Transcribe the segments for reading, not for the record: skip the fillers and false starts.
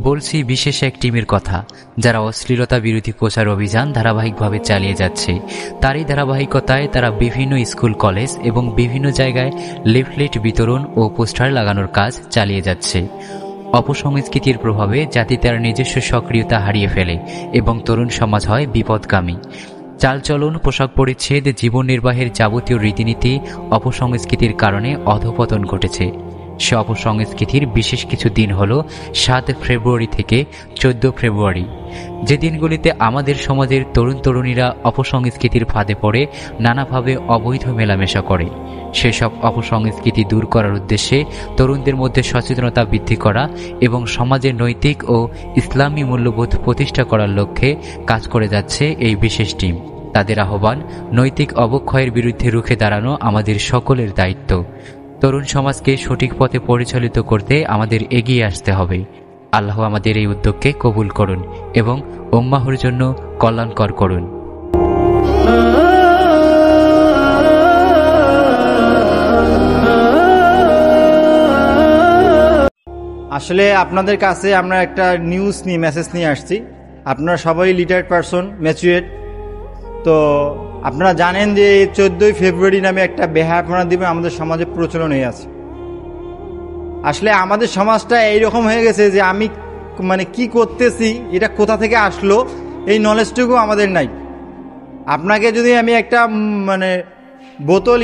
বলছি বিশেষ এক টিমের কথা, যারা অশ্লীলতা বিরোধী প্রচার অভিযান ধারাবাহিকভাবে চালিয়ে যাচ্ছে। তারই ধারাবাহিকতায় তারা বিভিন্ন স্কুল, কলেজ এবং বিভিন্ন জায়গায় লিফলেট বিতরণ ও পোস্টার লাগানোর কাজ চালিয়ে যাচ্ছে। অপসংস্কৃতির প্রভাবে জাতি তার নিজস্ব সক্রিয়তা হারিয়ে ফেলে এবং তরুণ সমাজ হয় বিপদগামী। চালচলন, পোশাক পরিচ্ছেদ, জীবন নির্বাহের যাবতীয় রীতিনীতি অপসংস্কৃতির কারণে অধঃপতন ঘটেছে। সে অপসংস্কৃতির বিশেষ কিছু দিন হল 7 ফেব্রুয়ারি থেকে 14 ফেব্রুয়ারি, যে দিনগুলিতে আমাদের সমাজের তরুণ তরুণীরা অপসংস্কৃতির ফাঁদে পড়ে নানাভাবে অবৈধ মেলামেশা করে। সেসব অপসংস্কৃতি দূর করার উদ্দেশ্যে তরুণদের মধ্যে সচেতনতা বৃদ্ধি করা এবং সমাজের নৈতিক ও ইসলামী মূল্যবোধ প্রতিষ্ঠা করার লক্ষ্যে কাজ করে যাচ্ছে এই বিশেষ টিম। তাদের আহ্বান, নৈতিক অবক্ষয়ের বিরুদ্ধে রুখে দাঁড়ানো আমাদের সকলের দায়িত্ব। তরুণ সমাজকে সঠিক পথে পরিচালিত করতে আমাদের এগিয়ে আসতে হবে। আল্লাহ আমাদের এই উদ্যোগকে কবুল করুন এবং উম্মাহর জন্য কল্যাণকর করুন। আসলে আপনাদের কাছে আমরা একটা মেসেজ নিয়ে আসছি। আপনারা সবাই লিটারেট পারসন, ম্যাচুরেট। তো আপনারা জানেন যে 14 ফেব্রুয়ারি নামে একটা বেহায়াপনা দিবস আমাদের সমাজে প্রচলন হয়ে আছে। আসলে আমাদের সমাজটা এইরকম হয়ে গেছে যে আমি কি করতেছি, এটা কোথা থেকে আসলো, এই নলেজটুকু আমাদের নাই। আপনাকে যদি আমি একটা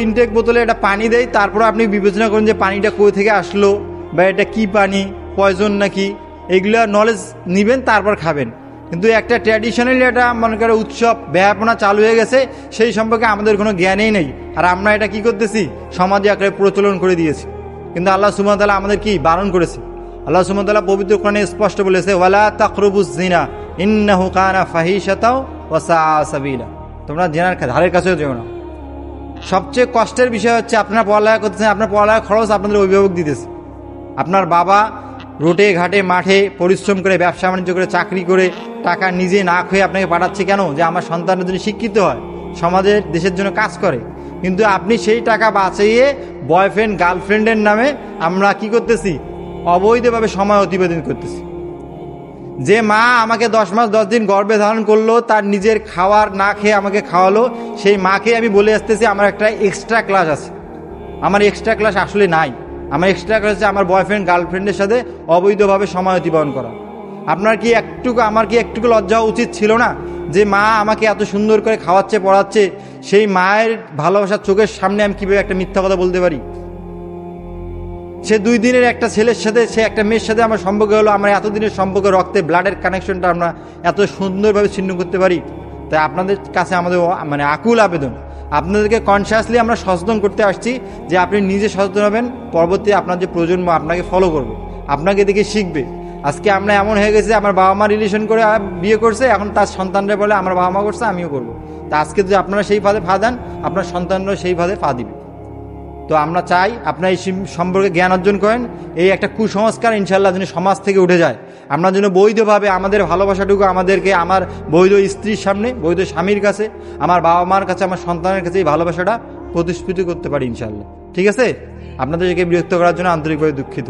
ইনটেক বোতলে একটা পানি দেই, তারপর আপনি বিবেচনা করেন যে পানিটা কোথা থেকে আসলো বা এটা কি পানি, পয়জন নাকি, এগুলো নলেজ নেবেন, তারপর খাবেন। কিন্তু একটা ট্র্যাডিশনালি একটা উৎসব ব্যাপনা চালু হয়ে গেছে, সেই সম্পর্কে আমাদের কোনো জ্ঞানই নেই। আর আমরা এটা কি করতেছি, সমাজে আকারে প্রচলন করে দিয়েছি। কিন্তু আল্লাহ সুবহানাহু ওয়া তাআলা আমাদের কি বারণ করেছে। আল্লাহ সুবহানাহু ওয়া তাআলা পবিত্র কোরআনে স্পষ্ট বলেছে, ওয়ালা তাকরাবুজ জিনা ইন্নাহু কানা ফাহিশাতাও ওয়া সাআ সাবিলা। তোমরা জিনার ধারের কাছেও যেও না। সবচেয়ে কষ্টের বিষয় হচ্ছে আপনারা পড়ালেখা করতেছেন, আপনার পড়ালেখার খরচ আপনাদের অভিভাবক দিতেছে। আপনার বাবা রোডে ঘাটে মাঠে পরিশ্রম করে, ব্যবসা বাণিজ্য করে, চাকরি করে টাকা নিজে না খেয়ে আপনাকে পাঠাচ্ছে কেন? যে আমার সন্তানের জন্য শিক্ষিত হয়, সমাজের দেশের জন্য কাজ করে। কিন্তু আপনি সেই টাকা বাঁচিয়ে বয়ফ্রেন্ড গার্লফ্রেন্ডের নামে আমরা কি করতেছি, অবৈধভাবে সময় অতিবাহিত করতেছি। যে মা আমাকে 10 মাস 10 দিন গর্ভে ধারণ করলো, তার নিজের খাওয়ার না খেয়ে আমাকে খাওয়ালো, সেই মাকে আমি বলে আসতেছি আমার একটা এক্সট্রা ক্লাস আছে। আমার এক্সট্রা ক্লাস আসলে নাই। আমার এক্সট্রা ক্লাস হচ্ছে আমার বয়ফ্রেন্ড গার্লফ্রেন্ডের সাথে অবৈধভাবে সময় অতিবাহন করা। আমার কি একটুকু লজ্জা উচিত ছিল না যে মা আমাকে এত সুন্দর করে খাওয়াচ্ছে, পড়াচ্ছে, সেই মায়ের ভালোবাসার চোখের সামনে আমি কিভাবে একটা মিথ্যা কথা বলতে পারি? সে 2 দিনের একটা ছেলের সাথে, সে একটা মেয়ের সাথে আমার সম্পর্ক হলো, আমার এতদিনের সম্পর্ক, রক্তে ব্লাডের কানেকশনটা আমরা এত সুন্দরভাবে ছিন্ন করতে পারি। তাই আপনাদের কাছে আমাদের আকুল আবেদন, আপনাদেরকে কনসিয়াসলি আমরা সচেতন করতে আসছি যে আপনি নিজে সচেতন হবেন, পরবর্তী আপনার যে প্রজন্ম আপনাকে ফলো করবে, আপনাকে দেখে শিখবে। আজকে আমরা এমন হয়ে গেছে, আমার বাবা মা রিলেশন করে বিয়ে করছে, এখন তার সন্তানরা বলে আমার বাবা মা করছে আমিও করবো। তা আজকে যদি আপনারা সেই ফাঁদে পা দেন, আপনার সন্তানরাও সেই ফাঁদে পা দিবে। তো আমরা চাই আপনারা এই সম্পর্কে জ্ঞান অর্জন করেন। এই একটা কুসংস্কার ইনশাল্লাহ যেন সমাজ থেকে উঠে যায়। আমরা যেন বৈধভাবে আমাদের ভালোবাসাটুকু আমাদেরকে আমার বৈধ স্ত্রীর সামনে, বৈধ স্বামীর কাছে, আমার বাবা মার কাছে, আমার সন্তানের কাছে এই ভালোবাসাটা প্রতিষ্ঠিত করতে পারি ইনশাল্লাহ। ঠিক আছে? আপনাদেরকে বিরক্ত করার জন্য আন্তরিকভাবে দুঃখিত।